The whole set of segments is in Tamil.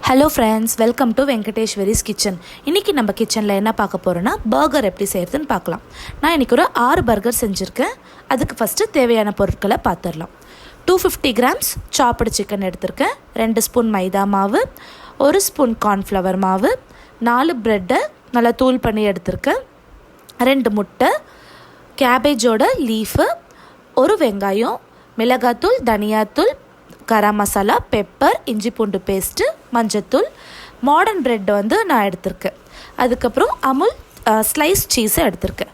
Hello friends, welcome to Venkateswari's kitchen. இன்றைக்கி நம்ம கிச்சனில் என்ன பார்க்க போகிறோன்னா பர்கர் எப்படி செய்கிறதுன்னு பார்க்கலாம். நான் இன்றைக்கி ஒரு 6 பர்கர் செஞ்சுருக்கேன். அதுக்கு ஃபஸ்ட்டு தேவையான பொருட்களை பார்த்துடலாம். 250 கிராம்ஸ் சாப்டு சிக்கன் எடுத்திருக்கேன், 2 ஸ்பூன் மைதா மாவு, 1 ஸ்பூன் கார்ன்ஃப்ளவர் மாவு, 4 ப்ரெட்டை நல்லா தூள் பண்ணி எடுத்திருக்கேன், 2 முட்டை, கேபேஜோட லீஃபு, 1 வெங்காயம், மிளகாத்தூள், தனியாத்தூள், கரம் மசாலா, பெப்பர், இஞ்சி பூண்டு பேஸ்ட்டு, மஞ்சத்தூள், மாடர்ன் ப்ரெட் நான் எடுத்திருக்கேன். அதுக்கப்புறம் அமுல் ஸ்லைஸ் சீஸை எடுத்திருக்கேன்.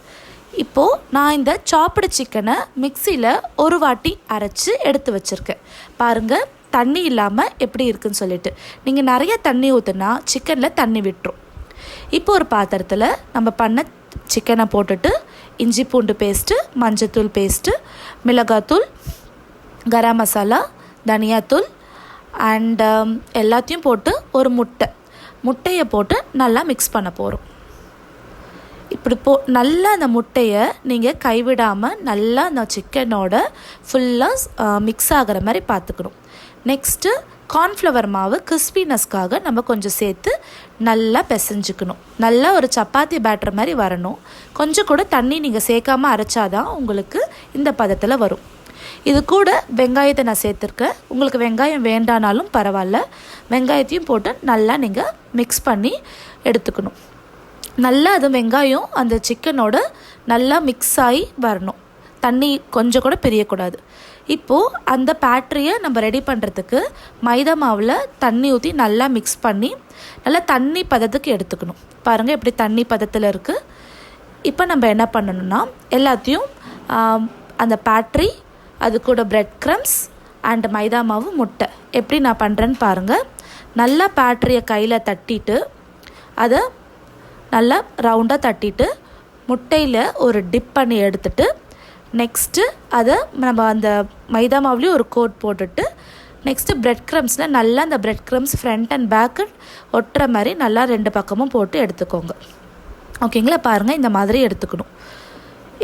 இப்போது நான் இந்த சாப்டு சிக்கனை மிக்சியில் ஒரு வாட்டி அரைச்சி எடுத்து வச்சுருக்கேன். பாருங்கள், தண்ணி இல்லாமல் எப்படி இருக்குதுன்னு சொல்லிட்டு. நீங்கள் நிறைய தண்ணி ஊற்றுனா சிக்கனில் தண்ணி விட்டுரும். இப்போ ஒரு பாத்திரத்தில் நம்ம பண்ண சிக்கனை போட்டுட்டு இஞ்சி பூண்டு பேஸ்ட்டு, மஞ்சத்தூள் பேஸ்ட்டு, மிளகாத்தூள், கரம் மசாலா, தனியாத்தூள் அண்ட் எல்லாத்தையும் போட்டு ஒரு முட்டையை போட்டு நல்லா மிக்ஸ் பண்ண போகிறோம். இப்படி நல்லா அந்த முட்டையை நீங்கள் கைவிடாமல் நல்லா அந்த சிக்கனோட ஃபுல்லாக மிக்ஸ் ஆகிற மாதிரி பார்த்துக்கணும். நெக்ஸ்ட்டு கார்ன்ஃப்ளவர் மாவு கிறிஸ்பினஸ்க்காக நம்ம கொஞ்சம் சேர்த்து நல்லா பிசைஞ்சுக்கணும். நல்லா ஒரு சப்பாத்தி பேட்டர் மாதிரி வரணும். கொஞ்சம் கூட தண்ணி நீங்கள் சேர்க்காமல் அரைச்சாதான் உங்களுக்கு இந்த பதத்தில் வரும். இது கூட வெங்காயத்தை நான் சேர்த்துருக்கேன். உங்களுக்கு வெங்காயம் வேண்டானாலும் பரவாயில்ல, வெங்காயத்தையும் போட்டு நல்லா நீங்கள் மிக்ஸ் பண்ணி எடுத்துக்கணும். நல்லா அது வெங்காயம் அந்த சிக்கனோட நல்லா மிக்ஸ் ஆகி வரணும். தண்ணி கொஞ்சம் கூட பிரியக்கூடாது. இப்போது அந்த பேட்டரியை நம்ம ரெடி பண்ணுறதுக்கு மைதா மாவில் தண்ணி ஊற்றி நல்லா மிக்ஸ் பண்ணி நல்லா தண்ணி பதத்துக்கு எடுத்துக்கணும். பாருங்கள், எப்படி தண்ணி பதத்தில் இருக்குது. இப்போ நம்ம என்ன பண்ணணும்னா எல்லாத்தையும் அந்த பேட்டரி, அது கூட பிரெட் க்ரம்ஸ் அண்ட் மைதா மாவு, முட்டை எப்படி நான் பண்ணுறேன்னு பாருங்கள். நல்லா பேட்டரியை கையில் தட்டிட்டு அதை நல்லா ரவுண்டாக தட்டிட்டு முட்டையில் ஒரு டிப் பண்ணி எடுத்துட்டு நெக்ஸ்ட்டு அதை நம்ம அந்த மைதா மாவுலேயும் ஒரு கோட் போட்டுட்டு நெக்ஸ்ட்டு பிரெட் க்ரம்ஸில் நல்லா அந்த bread crumbs front and back ஒட்டுற மாதிரி நல்லா 2 பக்கமும் போட்டு எடுத்துக்கோங்க. ஓகேங்களா? பாருங்கள், இந்த மாதிரி எடுத்துக்கணும்.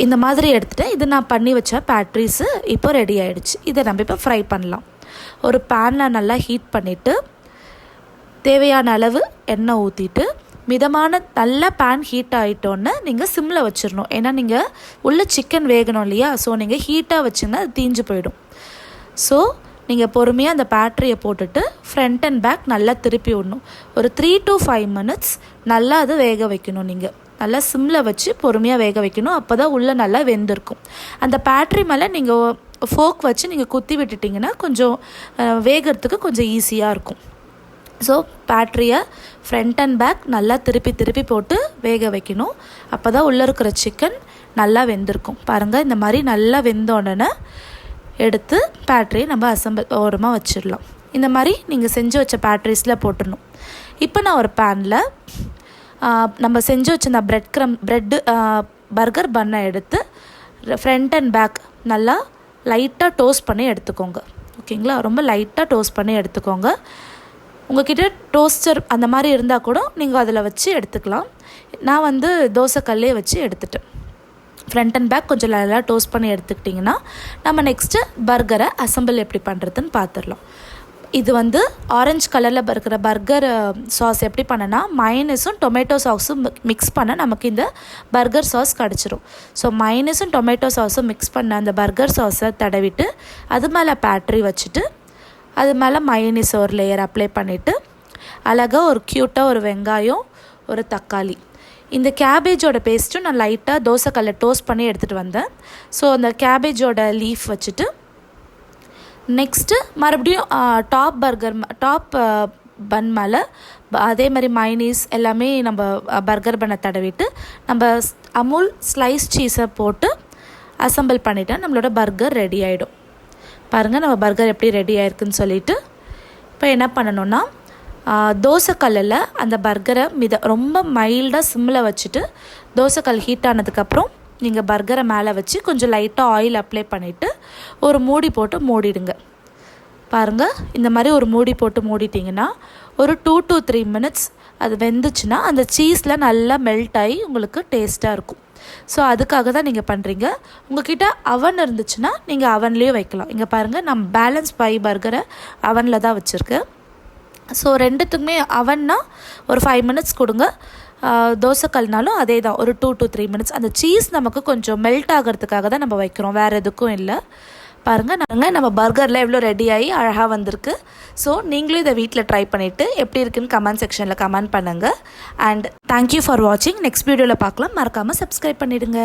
இந்த மாதிரி எடுத்துகிட்டு இது நான் பண்ணி வச்ச பேட்ரிஸு இப்போ ரெடி ஆகிடுச்சு. இதை நம்ம இப்போ ஃப்ரை பண்ணலாம். ஒரு பேனில் நல்லா ஹீட் பண்ணிவிட்டு தேவையான அளவு எண்ணெய் ஊற்றிட்டு மிதமான நல்லா பேன் ஹீட் ஆகிட்டோன்னு நீங்கள் சிம்மில் வச்சிடணும். ஏன்னா நீங்கள் உள்ள சிக்கன் வேகணும் இல்லையா? ஸோ நீங்கள் ஹீட்டாக வச்சிங்கன்னா அது தீஞ்சு போயிடும். ஸோ நீங்கள் பொறுமையாக அந்த பேட்டரியை போட்டுட்டு ஃப்ரண்ட் அண்ட் பேக் நல்லா திருப்பி விடணும். ஒரு 3 to 5 minutes நல்லா அது வேக வைக்கணும். நீங்கள் நல்லா சிம்மில் வச்சு பொறுமையாக வேக வைக்கணும். அப்போ தான் உள்ளே நல்லா வெந்திருக்கும். அந்த பேட்டரி மேலே நீங்கள் ஃபோக் வச்சு நீங்கள் குத்தி விட்டுட்டிங்கன்னா கொஞ்சம் வேகிறதுக்கு கொஞ்சம் ஈஸியாக இருக்கும். ஸோ பேட்டரியை ஃப்ரண்ட் அண்ட் பேக் நல்லா திருப்பி போட்டு வேக வைக்கணும். அப்போ தான் உள்ளே இருக்கிற சிக்கன் நல்லா வெந்திருக்கும். பாருங்கள், இந்த மாதிரி நல்லா வெந்தோடனே எடுத்து பேட்டரியை நம்ம ஓரமாக வச்சிடலாம். இந்த மாதிரி நீங்கள் செஞ்சு வச்ச பேட்டரிஸில் போட்டுடணும். இப்போ நான் ஒரு பேனில் நம்ம செஞ்சு வச்ச இந்த ப்ரெட்டு பர்கர் பண்ணை எடுத்து ஃப்ரண்ட் அண்ட் பேக் நல்லா லைட்டாக டோஸ்ட் பண்ணி எடுத்துக்கோங்க. ஓகேங்களா? ரொம்ப லைட்டாக டோஸ்ட் பண்ணி எடுத்துக்கோங்க. உங்கள்கிட்ட டோஸ்டர் அந்த மாதிரி இருந்தால் கூட நீங்கள் அதில் வச்சு எடுத்துக்கலாம். நான் தோசைக்கல்லே வச்சு எடுத்துட்டேன். ஃப்ரண்ட் அண்ட் பேக் கொஞ்சம் நல்லா டோஸ்ட் பண்ணி எடுத்துக்கிட்டிங்கன்னா நம்ம நெக்ஸ்ட்டு பர்கரை அசம்பிள் எப்படி பண்ணுறதுன்னு பார்த்துடலாம். இது ஆரஞ்சு கலரில் இருக்கிற பர்கர் சாஸ் எப்படி பண்ணனா மயனஸும் டொமேட்டோ சாஸும் மிக்ஸ் பண்ண நமக்கு இந்த பர்கர் சாஸ் கிடச்சிரும். ஸோ மயனஸும் டொமேட்டோ சாஸும் மிக்ஸ் பண்ண அந்த பர்கர் சாஸை தடவிட்டு அது மேலே பேட்டரி வச்சுட்டு அது மேலே மயனஸ் ஒரு லேயர் அப்ளை பண்ணிவிட்டு அழகாக ஒரு க்யூட்டாக ஒரு வெங்காயம், ஒரு தக்காளி, இந்த கேபேஜோட பேஸ்ட்டும் நான் லைட்டாக தோசைக்கல்லை டோஸ்ட் பண்ணி எடுத்துகிட்டு வந்தேன். ஸோ அந்த கேபேஜோட லீஃப் வச்சுட்டு நெக்ஸ்ட்டு மறுபடியும் டாப் பன் மேலே அதே மாதிரி மைனீஸ் எல்லாமே நம்ம பர்கர் பண்ணை தடவிட்டு நம்ம அமுல் ஸ்லைஸ் சீஸை போட்டு அசம்பிள் பண்ணிவிட்டேன். நம்மளோட பர்கர் ரெடி ஆகிடும். பாருங்கள், நம்ம பர்கர் எப்படி ரெடி ஆகிருக்குன்னு சொல்லிவிட்டு இப்போ என்ன பண்ணணுன்னா தோசைக்கல்லில் அந்த பர்கரை ரொம்ப மைல்டாக சிம்மில் வச்சுட்டு தோசைக்கல் ஹீட் ஆனதுக்கப்புறம் நீங்கள் பர்கரை மேலே வச்சு கொஞ்சம் லைட்டாக ஆயில் அப்ளை பண்ணிவிட்டு ஒரு மூடி போட்டு மூடிடுங்க. பாருங்கள், இந்த மாதிரி ஒரு மூடி போட்டு மூடிட்டிங்கன்னா ஒரு 2 to 3 minutes அது வெந்துச்சுன்னா அந்த சீஸில் நல்லா மெல்ட் ஆகி உங்களுக்கு டேஸ்ட்டாக இருக்கும். ஸோ அதுக்காக தான் நீங்கள் பண்ணுறீங்க. உங்கள்கிட்ட அவன் இருந்துச்சுன்னா நீங்கள் அவன்லேயே வைக்கலாம். இங்கே பாருங்கள், நான் பேலன்ஸ் பை பர்கரை அவனில் தான் வச்சுருக்கேன். ஸோ ரெண்டுத்துக்குமே அவன்னா ஒரு 5 மினிட்ஸ் கொடுங்க, தோசைக்கல்னாலும் அதே தான் ஒரு 2 to 3 மினிட்ஸ். அந்த சீஸ் நமக்கு கொஞ்சம் மெல்ட் ஆகிறதுக்காக தான் நம்ம வைக்கிறோம், வேறு எதுக்கும் இல்லை. பாருங்கள் நம்ம பர்கரில் எவ்வளோ ரெடியாகி அழகாக வந்திருக்கு. ஸோ நீங்களும் இதை வீட்டில் ட்ரை பண்ணிவிட்டு எப்படி இருக்குன்னு கமெண்ட் செக்ஷனில் கமெண்ட் பண்ணுங்கள். அண்ட் தேங்க்யூ ஃபார் வாட்சிங். நெக்ஸ்ட் வீடியோவில் பார்க்கலாம். மறக்காமல் சப்ஸ்கிரைப் பண்ணிவிடுங்க.